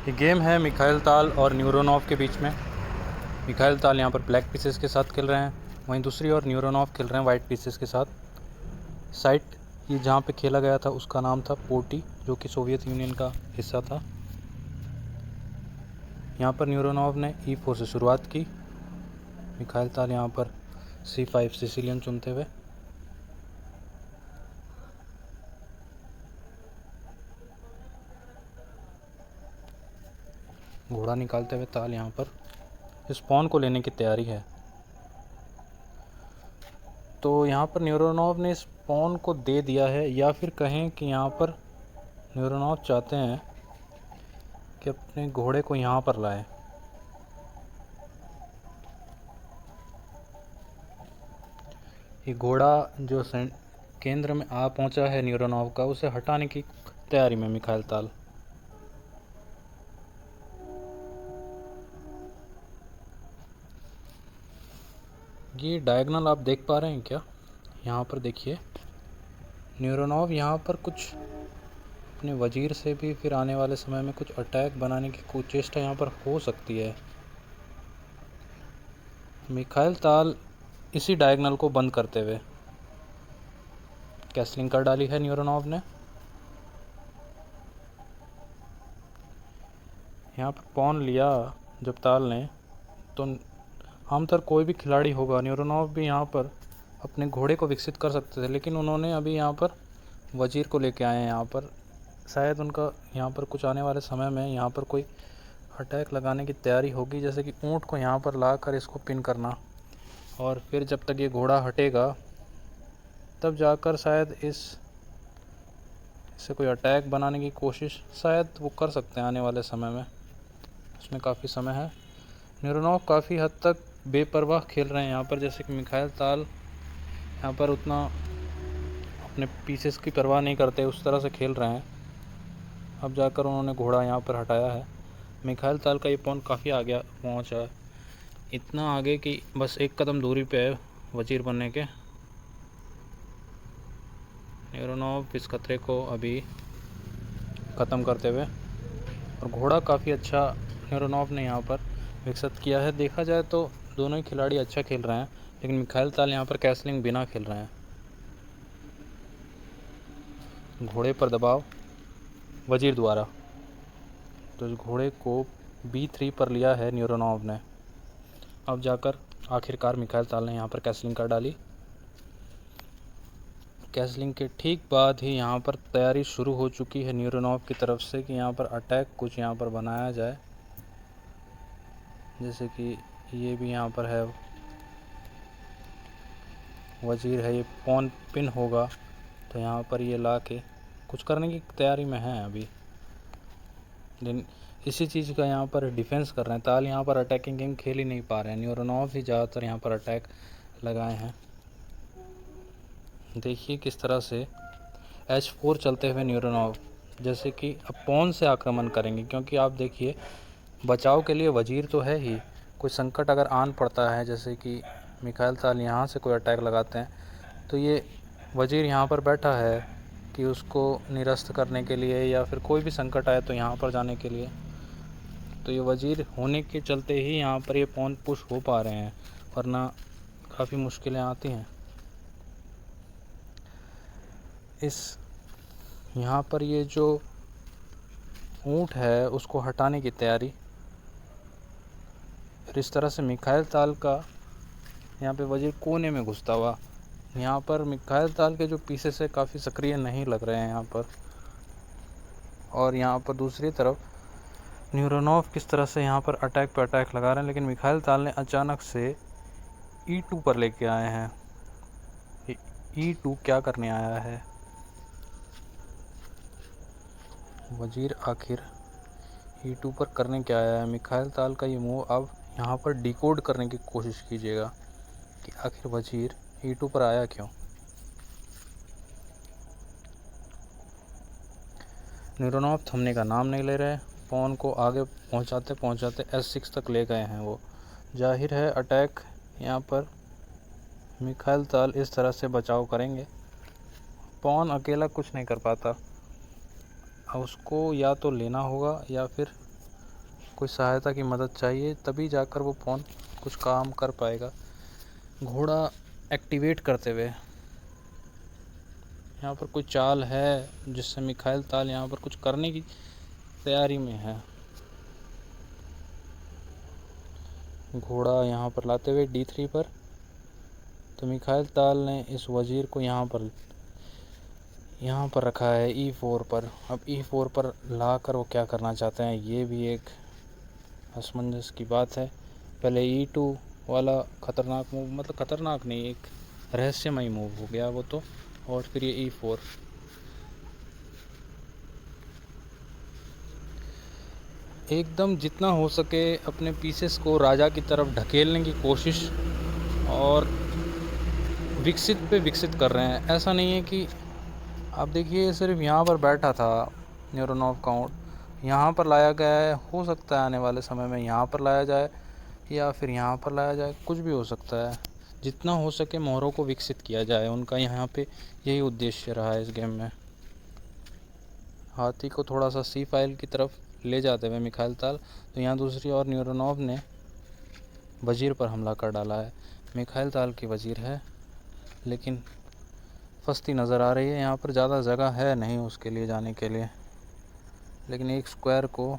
ये गेम है मिखाइल ताल और न्यूरोनॉव के बीच में। मिखाइल ताल यहाँ पर ब्लैक पीसेस के साथ खेल रहे हैं, वहीं दूसरी ओर न्यूरोनॉव खेल रहे हैं वाइट पीसेस के साथ। साइट ये जहाँ पे खेला गया था उसका नाम था पोटी, जो कि सोवियत यूनियन का हिस्सा था। यहाँ पर न्यूरोनॉव ने E4 से शुरुआत की। मिखाइल ताल यहाँ पर C5 सिसिलियन चुनते हुए। घोड़ा निकालते हुए ताल यहाँ पर इस पॉन को लेने की तैयारी है। तो यहाँ पर न्यूरोनॉव ने इस पॉन को दे दिया है, या फिर कहें कि यहाँ पर न्यूरोनॉव चाहते हैं कि अपने घोड़े को यहाँ पर लाए। ये घोड़ा जो केंद्र में आ पहुँचा है न्यूरोनॉव का, उसे हटाने की तैयारी में मिखाइल ताल। ये डायगोनल आप देख पा रहे हैं क्या? यहाँ पर देखिए, न्यूरोनॉव यहाँ पर कुछ अपने वजीर से भी फिर आने वाले समय में कुछ अटैक बनाने की कोई चेष्टा यहाँ पर हो सकती है। मिखाइल ताल इसी डायगोनल को बंद करते हुए कैसलिंग कर डाली है न्यूरोनॉव ने। यहाँ पर पॉन लिया जब ताल ने, तो आमतौर कोई भी खिलाड़ी होगा, न्यूरोनॉव भी यहाँ पर अपने घोड़े को विकसित कर सकते थे, लेकिन उन्होंने अभी यहाँ पर वजीर को लेके आए हैं। यहाँ पर शायद उनका यहाँ पर कुछ आने वाले समय में यहाँ पर कोई अटैक लगाने की तैयारी होगी, जैसे कि ऊँट को यहाँ पर लाकर इसको पिन करना, और फिर जब तक ये घोड़ा हटेगा तब जाकर शायद इससे कोई अटैक बनाने की कोशिश शायद वो कर सकते हैं आने वाले समय में। उसमें काफ़ी समय है। न्यूरोनॉव काफ़ी हद तक बेपरवाह खेल रहे हैं यहाँ पर, जैसे कि मिखाइल ताल यहाँ पर उतना अपने पीसेस की परवाह नहीं करते, उस तरह से खेल रहे हैं। अब जाकर उन्होंने घोड़ा यहाँ पर हटाया है। मिखाइल ताल का ये पॉन काफ़ी आगे पहुँचा है, इतना आगे कि बस एक कदम दूरी पे है वजीर बनने के। न्यूरोनॉव इस खतरे को अभी ख़त्म करते हुए, और घोड़ा काफ़ी अच्छा न्यूरोनॉव ने यहाँ पर विकसित किया है। देखा जाए तो दोनों ही खिलाड़ी अच्छा खेल रहे हैं, लेकिन मिखाइल ताल यहाँ पर कैसलिंग बिना खेल रहे हैं। घोड़े पर दबाव वजीर द्वारा, तो इस घोड़े को B3 पर लिया है न्यूरोनॉव ने। अब जाकर आखिरकार मिखाइल ताल ने यहाँ पर कैसलिंग कर डाली। कैसलिंग के ठीक बाद ही यहाँ पर तैयारी शुरू हो चुकी है न्यूरोनॉव की तरफ से कि यहाँ पर अटैक कुछ यहाँ पर बनाया जाए, जैसे कि ये भी यहाँ पर है वजीर है, ये पॉन पिन होगा तो यहाँ पर ये ला के कुछ करने की तैयारी में है अभी। लेकिन इसी चीज़ का यहाँ पर डिफेंस कर रहे हैं। ताल यहाँ पर अटैकिंग गेम खेल ही नहीं पा रहे हैं, न्यूरोनॉव ही ज़्यादातर यहाँ पर अटैक लगाए हैं। देखिए किस तरह से H4 चलते हुए न्यूरोनॉव जैसे कि अब पॉन से आक्रमण करेंगे, क्योंकि आप देखिए बचाव के लिए वजीर तो है ही, कोई संकट अगर आन पड़ता है, जैसे कि मिखाइल ताल यहाँ से कोई अटैक लगाते हैं, तो ये वजीर यहाँ पर बैठा है कि उसको निरस्त करने के लिए, या फिर कोई भी संकट आए तो यहाँ पर जाने के लिए। तो ये वजीर होने के चलते ही यहाँ पर ये पॉन पुश हो पा रहे हैं, वरना काफ़ी मुश्किलें आती हैं। यहाँ पर ये जो ऊँट है उसको हटाने की तैयारी, फिर इस तरह से मिखाइल ताल का यहाँ पे वजीर कोने में घुसता हुआ। यहाँ पर मिखाइल ताल के जो पीसेस है काफ़ी सक्रिय नहीं लग रहे हैं यहाँ पर। और यहाँ पर दूसरी तरफ न्यूरोनॉव किस तरह से यहाँ पर अटैक पे अटैक लगा रहे हैं, लेकिन मिखाइल ताल ने अचानक से E2 पर लेके आए हैं। E2 क्या करने आया है? वजीर आखिर E2 पर करने क्या आया है? मिखाइल ताल का ये मूव अब यहाँ पर डिकोड करने की कोशिश कीजिएगा कि आखिर वजीर E2 पर आया क्यों। न्यूरोनॉव थमने का नाम नहीं ले रहे, पॉन को आगे पहुँचाते पहुँचाते S6 तक ले गए हैं वो। जाहिर है अटैक यहाँ पर मिखाइल ताल इस तरह से बचाव करेंगे, पॉन अकेला कुछ नहीं कर पाता। अब उसको या तो लेना होगा या फिर कोई सहायता की मदद चाहिए, तभी जाकर वो पॉन कुछ काम कर पाएगा। घोड़ा एक्टिवेट करते हुए यहाँ पर कोई चाल है जिससे मिखाइल ताल यहाँ पर कुछ करने की तैयारी में है। घोड़ा यहाँ पर लाते हुए D3 पर, तो मिखाइल ताल ने इस वजीर को यहाँ पर रखा है E4 पर। अब E4 पर लाकर वो क्या करना चाहते हैं, ये भी एक असमंजस की बात है। पहले E2 वाला खतरनाक मूव, मतलब खतरनाक नहीं, एक रहस्यमयी मूव हो गया वो तो, और फिर ये E4। एकदम जितना हो सके अपने पीसेस को राजा की तरफ ढकेलने की कोशिश और विकसित पे विकसित कर रहे हैं। ऐसा नहीं है कि आप देखिए सिर्फ यहाँ पर बैठा था न्यूरोनॉव काउंट, यहाँ पर लाया गया है। हो सकता है आने वाले समय में यहाँ पर लाया जाए या फिर यहाँ पर लाया जाए, कुछ भी हो सकता है। जितना हो सके मोहरों को विकसित किया जाए, उनका यहाँ पे यही उद्देश्य रहा है इस गेम में। हाथी को थोड़ा सा C फाइल की तरफ ले जाते हुए मिखाइल ताल, तो यहाँ दूसरी ओर न्यूरोनॉव ने वजीर पर हमला कर डाला है। मिखाइल ताल की वजीर है लेकिन फंसती नज़र आ रही है। यहाँ पर ज़्यादा जगह है नहीं उसके लिए जाने के लिए, लेकिन एक स्क्वायर को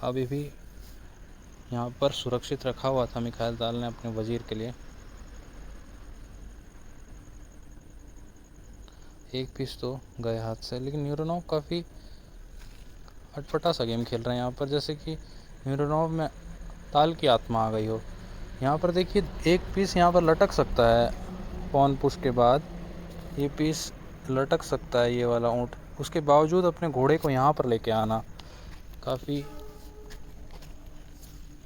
अभी भी यहाँ पर सुरक्षित रखा हुआ था मिखाइल ताल ने अपने वजीर के लिए। एक पीस तो गए हाथ से, लेकिन न्यूरोनॉव काफ़ी अटपटा सा गेम खेल रहे हैं यहाँ पर, जैसे कि न्यूरोनॉव में ताल की आत्मा आ गई हो। यहाँ पर देखिए एक पीस यहाँ पर लटक सकता है, पॉन पुश के बाद ये पीस लटक सकता है ये वाला ऊँट, उसके बावजूद अपने घोड़े को यहाँ पर लेके आना, काफ़ी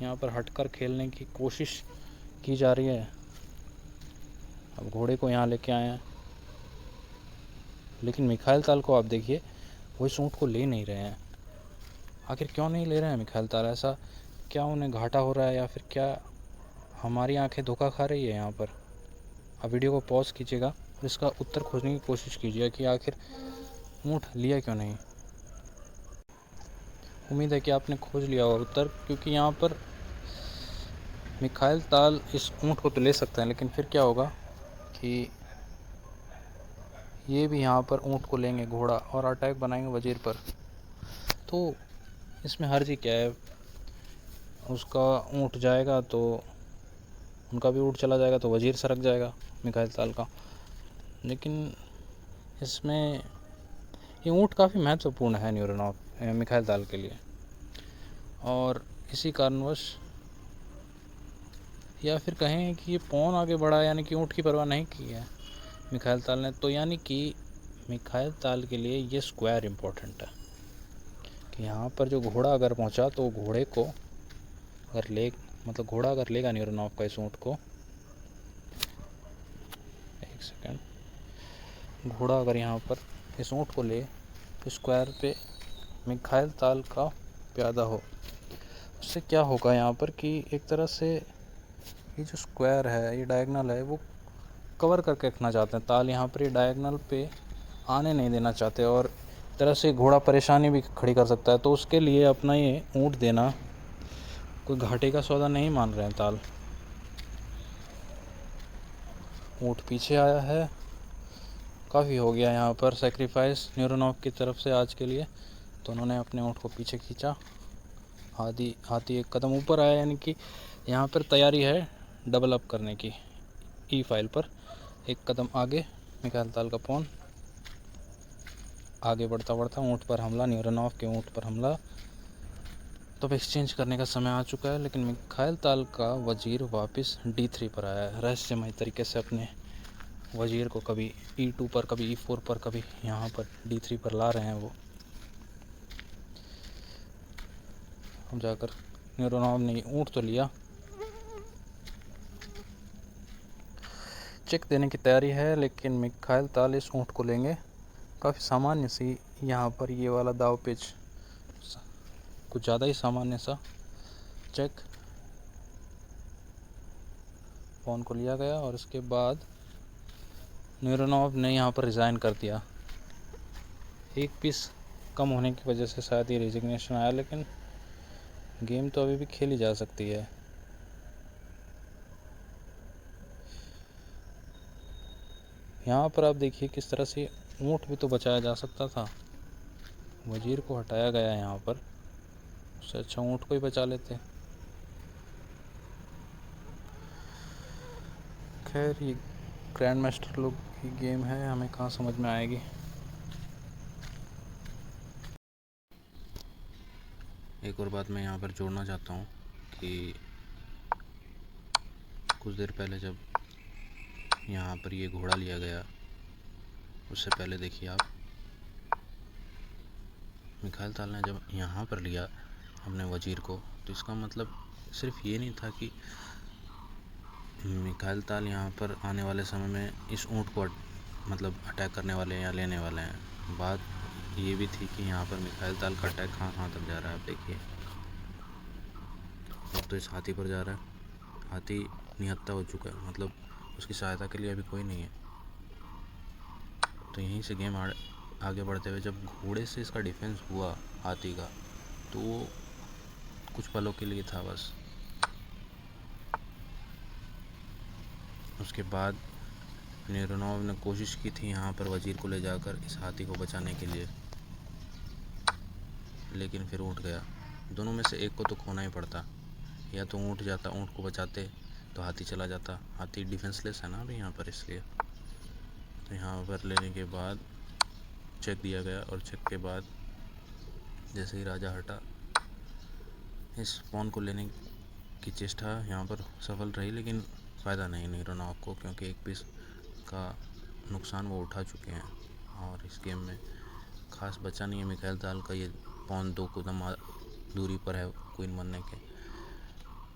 यहाँ पर हटकर खेलने की कोशिश की जा रही है। अब घोड़े को यहाँ लेके आए हैं, लेकिन मिखाइल ताल को आप देखिए वो इस ऊँट को ले नहीं रहे हैं। आखिर क्यों नहीं ले रहे हैं मिखाइल ताल? ऐसा क्या उन्हें घाटा हो रहा है या फिर क्या हमारी आंखें धोखा खा रही है यहाँ पर? आप वीडियो को पॉज कीजिएगा और इसका उत्तर खोजने की कोशिश कीजिए कि आखिर ऊँट लिया क्यों नहीं। उम्मीद है कि आपने खोज लिया होगा उत्तर, क्योंकि यहाँ पर मिखाइल ताल इस ऊँट को तो ले सकते हैं, लेकिन फिर क्या होगा कि ये भी यहाँ पर ऊँट को लेंगे घोड़ा और अटैक बनाएंगे वजीर पर। तो इसमें हर्जी क्या है, उसका ऊँट जाएगा तो उनका भी ऊँट चला जाएगा, तो वजीर सरक जाएगा मिखाइल ताल का। लेकिन इसमें ये ऊँट काफ़ी महत्वपूर्ण है न्यूरोनॉव मिखाइल ताल के लिए, और इसी कारणवश या फिर कहें कि ये पॉन आगे बढ़ा, यानी कि ऊँट की परवाह नहीं की है मिखाइल ताल ने। तो यानी कि मिखाइल ताल के लिए ये स्क्वायर इम्पोर्टेंट है कि यहाँ पर जो घोड़ा अगर पहुँचा तो घोड़े को अगर घोड़ा अगर लेगा न्यूरोनॉव का इस ऊँट को, एक सेकेंड, घोड़ा अगर यहाँ पर इस ऊँट को ले तो स्क्वायर पे मिखाइल ताल का प्यादा हो, उससे क्या होगा यहाँ पर कि एक तरह से ये जो स्क्वायर है, ये डायगोनल है, वो कवर करके रखना चाहते हैं ताल। यहाँ पर ये डायगोनल पे आने नहीं देना चाहते और एक तरह से घोड़ा परेशानी भी खड़ी कर सकता है। तो उसके लिए अपना ये ऊँट देना कोई घाटे का सौदा नहीं मान रहे हैं ताल। ऊँट पीछे आया है, काफ़ी हो गया यहाँ पर सेक्रीफाइस न्यूरोनॉव की तरफ से आज के लिए। तो उन्होंने अपने ऊँट को पीछे खींचा, हाथी एक कदम ऊपर आया, यानी कि यहाँ पर तैयारी है डबल अप करने की। E फाइल पर एक कदम आगे मिखाइल ताल का पॉन आगे बढ़ता बढ़ता ऊँट पर हमला, न्यूरोनॉव के ऊँट पर हमला। तो अब एक्सचेंज करने का समय आ चुका है, लेकिन मिखाइल ताल का वजीर वापस D3 पर आया है। रहस्यमय तरीके से अपने वजीर को कभी E2 पर, कभी E4 पर, कभी यहाँ पर D3 पर ला रहे हैं वो। हम जाकर न्यूरोनॉव ने ऊँट तो लिया, चेक देने की तैयारी है, लेकिन मिखाइल ताल इस ऊँट को लेंगे। काफ़ी सामान्य सी यहाँ पर ये वाला दाव पेच, कुछ ज़्यादा ही सामान्य सा। चेक, पॉन को लिया गया और उसके बाद न्यूरोनॉव ने यहाँ पर रिज़ाइन कर दिया। एक पीस कम होने की वजह से शायद ये रिजिग्नेशन आया, लेकिन गेम तो अभी भी खेली जा सकती है। यहाँ पर आप देखिए किस तरह से ऊँट भी तो बचाया जा सकता था। वजीर को हटाया गया है यहाँ पर, उससे अच्छा ऊँट को ही बचा लेते। खैर ये ग्रैंड मास्टर लोग की गेम है, हमें कहाँ समझ में आएगी। एक और बात मैं यहाँ पर जोड़ना चाहता हूँ कि कुछ देर पहले जब यहाँ पर ये घोड़ा लिया गया, उससे पहले देखिए आप, मिखाइल ताल ने जब यहाँ पर लिया अपने वजीर को, तो इसका मतलब सिर्फ ये नहीं था कि मिखाइल ताल यहाँ पर आने वाले समय में इस ऊँट को मतलब अटैक करने वाले हैं या लेने वाले हैं। बात ये भी थी कि यहाँ पर मिखाइल ताल का अटैक कहाँ तक जा रहा है। आप देखिए अब तो इस हाथी पर जा रहा है। हाथी निहत्था हो चुका है, मतलब उसकी सहायता के लिए अभी कोई नहीं है। तो यहीं से गेम आगे बढ़ते हुए जब घोड़े से इसका डिफेंस हुआ हाथी का, तो वो कुछ पलों के लिए था बस। उसके बाद नेरोनोव ने कोशिश की थी यहाँ पर वजीर को ले जाकर इस हाथी को बचाने के लिए, लेकिन फिर ऊँट गया। दोनों में से एक को तो खोना ही पड़ता, या तो ऊँट जाता, ऊँट को बचाते, तो हाथी चला जाता। हाथी डिफेंसलेस है ना अभी यहाँ पर, इसलिए। तो यहाँ पर लेने के बाद चेक दिया गया, और चेक के बाद जैसे ही राजा हटा, इस पॉन को लेने की चेष्टा यहाँ पर सफल रही, लेकिन फ़ायदा नहीं नेरोनोव को, क्योंकि एक पीस का नुकसान वो उठा चुके हैं और इस गेम में खास बचा नहीं है। मिखाइल ताल का ये पॉन 2 कदम दूरी पर है क्वीन बनने के,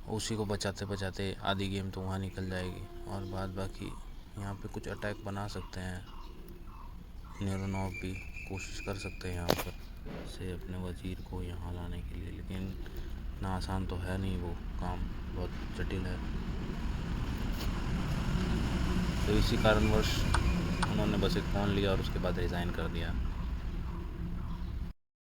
उसी को बचाते बचाते आधी गेम तो वहाँ निकल जाएगी, और बाद बाकी यहाँ पे कुछ अटैक बना सकते हैं। नेरोनोव भी कोशिश कर सकते हैं यहाँ पर से अपने वजीर को यहाँ लाने के लिए, लेकिन इतना आसान तो है नहीं, वो काम बहुत जटिल है। तो इसी कारणवश उन्होंने बस एक फ़ोन लिया और उसके बाद रिज़ाइन कर दिया।